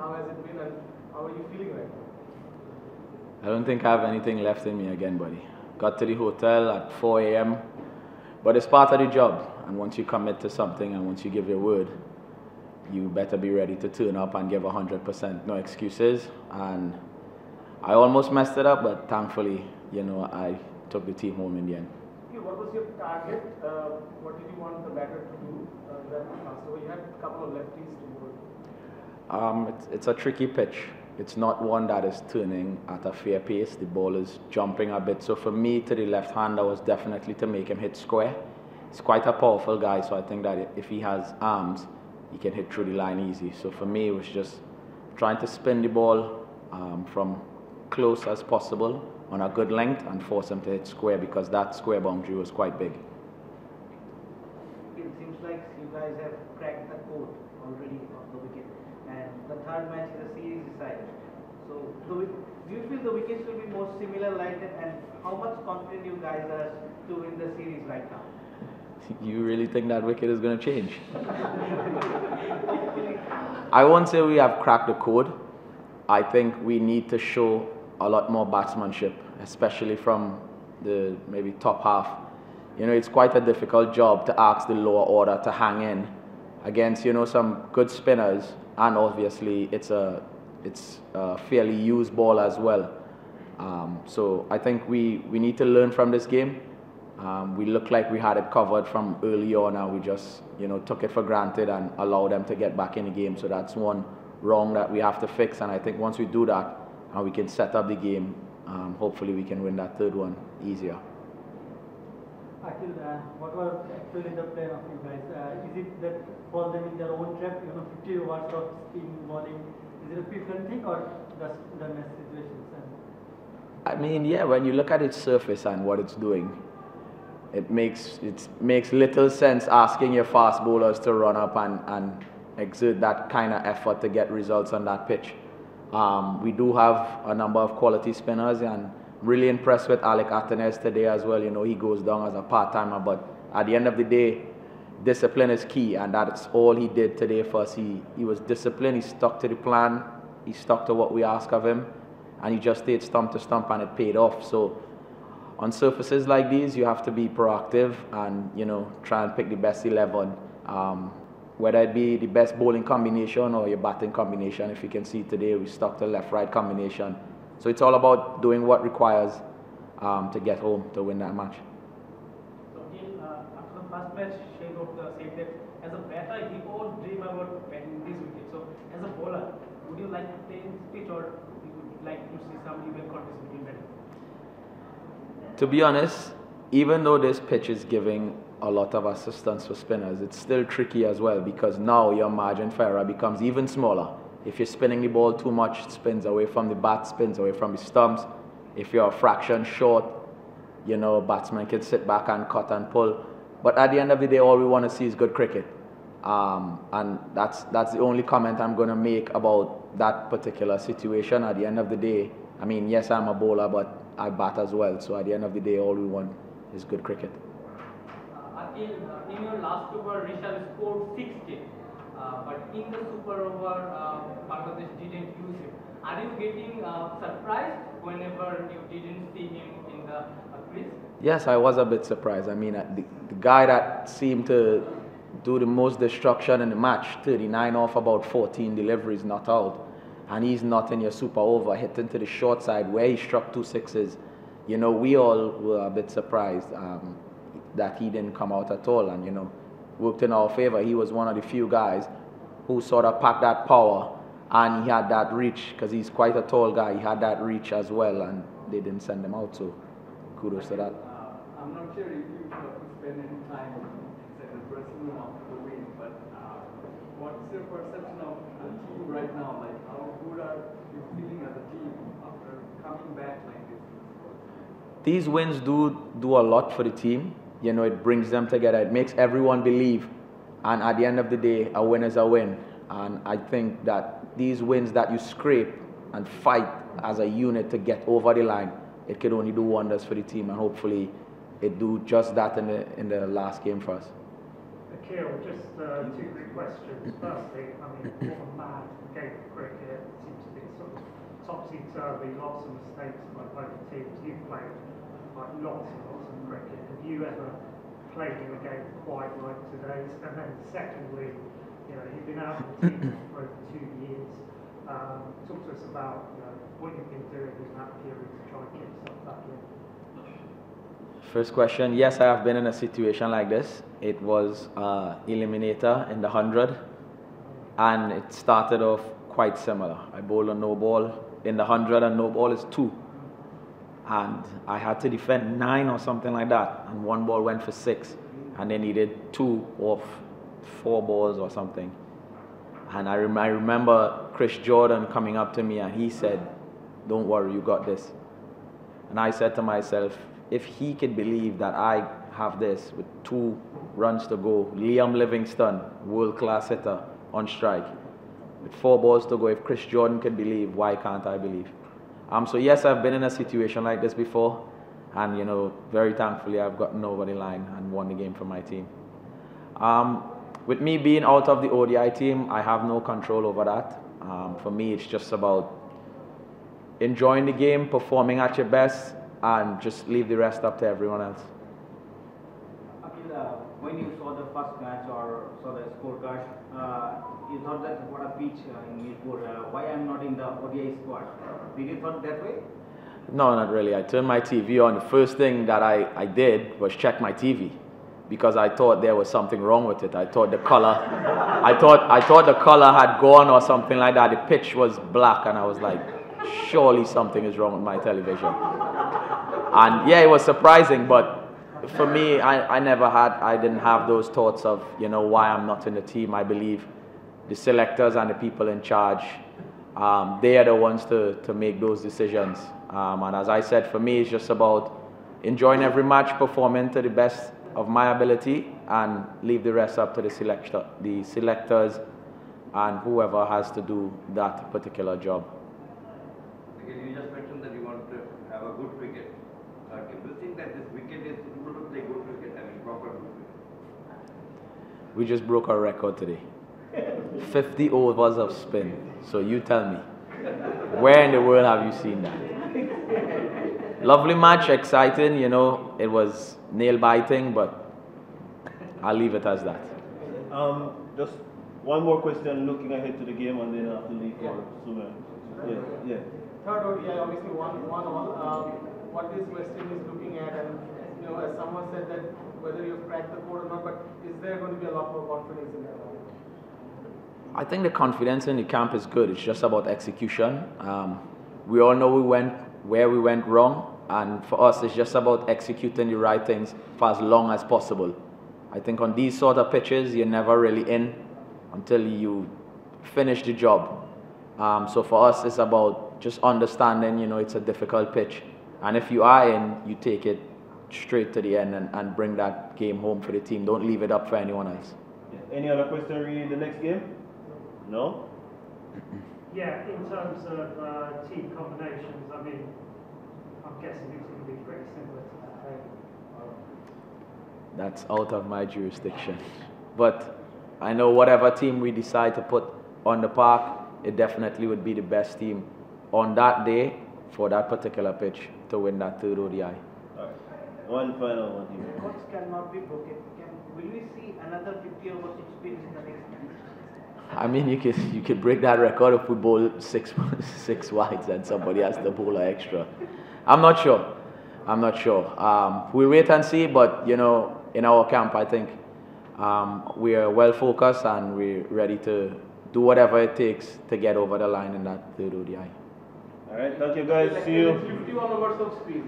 how has it been and how are you feeling right now? I don't think I have anything left in me again, buddy. Got to the hotel at 4 a.m. But it's part of the job. And once you commit to something and once you give your word, you better be ready to turn up and give 100%, no excuses. And I almost messed it up, but thankfully, you know, I took the team home in the end. What was your target? What did you want the batter to do that fast? So you had a couple of lefties to bowl. It's a tricky pitch. It's not one that is turning at a fair pace. The ball is jumping a bit. So for me, to the left-hander was definitely to make him hit square. He's quite a powerful guy, so I think that if he has arms, he can hit through the line easy. So for me, it was just trying to spin the ball from close as possible on a good length and force him to hit square, because that square boundary was quite big. It seems like you guys have cracked the code already on the wicket, and the third match is a series decided. So do you feel the wickets will be more similar like that, and how much confident you guys are to win the series right now? You really think that wicket is going to change? I won't say we have cracked the code. I think we need to show a lot more batsmanship, especially from the maybe top half. You know, it's quite a difficult job to ask the lower order to hang in against, you know, some good spinners, and obviously it's a fairly used ball as well. So I think we need to learn from this game. We looked like we had it covered from early on, and we just, you know, took it for granted and allowed them to get back in the game. So that's one wrong that we have to fix, and I think once we do that and we can set up the game, hopefully we can win that third one easier. Akil, what was actually the plan of you guys? Is it that fall them in their own trap, you know, 50 overs of spin bowling? Is it a different thing or just the mess situations? I mean, yeah, when you look at its surface and what it's doing, it makes little sense asking your fast bowlers to run up and exert that kind of effort to get results on that pitch. We do have a number of quality spinners, and really impressed with 𝐒𝐻𝐻𝐿 HZs today as well. You know, he goes down as a part-timer, but at the end of the day, discipline is key, and that's all he did today for us. He was disciplined, he stuck to the plan, he stuck to what we asked of him, and he just stayed stump to stump, and it paid off. So on surfaces like these, you have to be proactive and, you know, try and pick the best 11. Whether it be the best bowling combination or your batting combination. If you can see today, we stuck to left-right combination. So it's all about doing what requires to get home to win that match. So after the first match, 𝐒𝐻𝐻𝐿 said that as a batter, he all dream about batting this wicket. So as a bowler, would you like to play in this pitch, or you would like to see some even contest between batting? To be honest, even though this pitch is giving a lot of assistance for spinners, it's still tricky as well, because now your margin for error becomes even smaller. If you're spinning the ball too much, it spins away from the bat, spins away from the stumps. If you're a fraction short, you know, batsmen can sit back and cut and pull. But at the end of the day, all we want to see is good cricket. And that's the only comment I'm going to make about that particular situation. At the end of the day, I mean, yes, I'm a bowler, but I bat as well. So at the end of the day, all we want is good cricket. Akil, in your last over, Rishad scored 6 wickets, but in the super over, Bangladesh didn't use him. Are you getting surprised whenever you didn't see him in the crease? Yes, I was a bit surprised. I mean, the guy that seemed to do the most destruction in the match, 39 off about 14 deliveries, not out, and he's not in your super over, hitting to the short side where he struck 2 sixes. You know, we all were a bit surprised that he didn't come out at all, and, you know, worked in our favor. He was one of the few guys who sort of packed that power, and he had that reach, because he's quite a tall guy. He had that reach as well, and they didn't send him out, so kudos to that. I'm not sure if you spend any time in the dressing room after the win, but what's your perception of the team right now? Like, how good are you feeling as a team after coming back like this? These wins do a lot for the team. You know, it brings them together. It makes everyone believe. And at the end of the day, a win is a win. And I think that these wins that you scrape and fight as a unit to get over the line, it could only do wonders for the team. And hopefully it do just that in the last game for us. Akil, just 2 quick questions. Firstly, I mean, what a mad game of cricket. been lots of mistakes by both teams. You've played like lots and lots of cricket. Have you ever played in a game quite like today's? And then secondly, you've been out of the team for over 2 years. Talk to us about what you've been doing in that period to try and get yourself back in. First question, yes, I have been in a situation like this. It was eliminator in the 100, and it started off quite similar. I bowled a no ball in the 100, and no ball is 2. And I had to defend 9 or something like that, and 1 ball went for 6, and they needed 2 off 4 balls or something. And I remember Chris Jordan coming up to me and he said, "Don't worry, you got this." And I said to myself, if he could believe that I have this with 2 runs to go, Liam Livingstone, world-class hitter, on strike, with 4 balls to go, if Chris Jordan can believe, why can't I believe? So yes, I've been in a situation like this before, and very thankfully I've gotten over the line and won the game for my team. With me being out of the ODI team, I have no control over that. For me, it's just about enjoying the game, performing at your best, and just leave the rest up to everyone else. Akil, when you saw the first match or saw the scorecard, you thought that what a pitch in Mirpur, why I'm not in the ODI squad? Did you thought that way? No, not really. I turned my TV on. The first thing that I did was check my TV, because I thought there was something wrong with it. I thought the color, I thought the color had gone or something like that. The pitch was black, and I was like, surely something is wrong with my television. And yeah, it was surprising, but for me, I didn't have those thoughts of, why I'm not in the team. I believe the selectors and the people in charge, they are the ones to make those decisions. And as I said, for me, it's just about enjoying every match, performing to the best of my ability, and leave the rest up to the selectors and whoever has to do that particular job. You just mentioned that you want to have a good cricket. Do you think that this wicket is able to play good cricket? I mean, proper good cricket? We just broke our record today. 50 overs of spin. So you tell me, where in the world have you seen that? Lovely match, exciting, it was nail-biting, but I'll leave it as that. Just one more question, looking ahead to the game, and then I have to leave for Sumer. Yeah. Third ODI, obviously one all. What is West Indies looking at? And as someone said that whether you've cracked the code or not, but is there going to be a lot more confidence in that? I think the confidence in the camp is good. It's just about execution. We all know where we went wrong, and for us, it's just about executing the right things for as long as possible. I think on these sort of pitches, you're never really in until you finish the job. So for us, it's about just understanding, it's a difficult pitch. And if you are in, you take it straight to the end and bring that game home for the team. Don't leave it up for anyone else. Any other question regarding the next game? No? Yeah, in terms of team combinations, I mean, I'm guessing it's going to be pretty similar to that. That's out of my jurisdiction. But I know whatever team we decide to put on the park, it definitely would be the best team on that day for that particular pitch to win that third ODI. All right. One final one. Records cannot be broken. Will we see another 50 over 6 spins in the next match? I mean, you could break that record if we bowl six wides and somebody has to bowl an extra. I'm not sure. We'll wait and see, but in our camp, I think we are well focused and we're ready to do whatever it takes to get over the line in that third ODI. All right, thank you guys. See you. 51 overs of speed.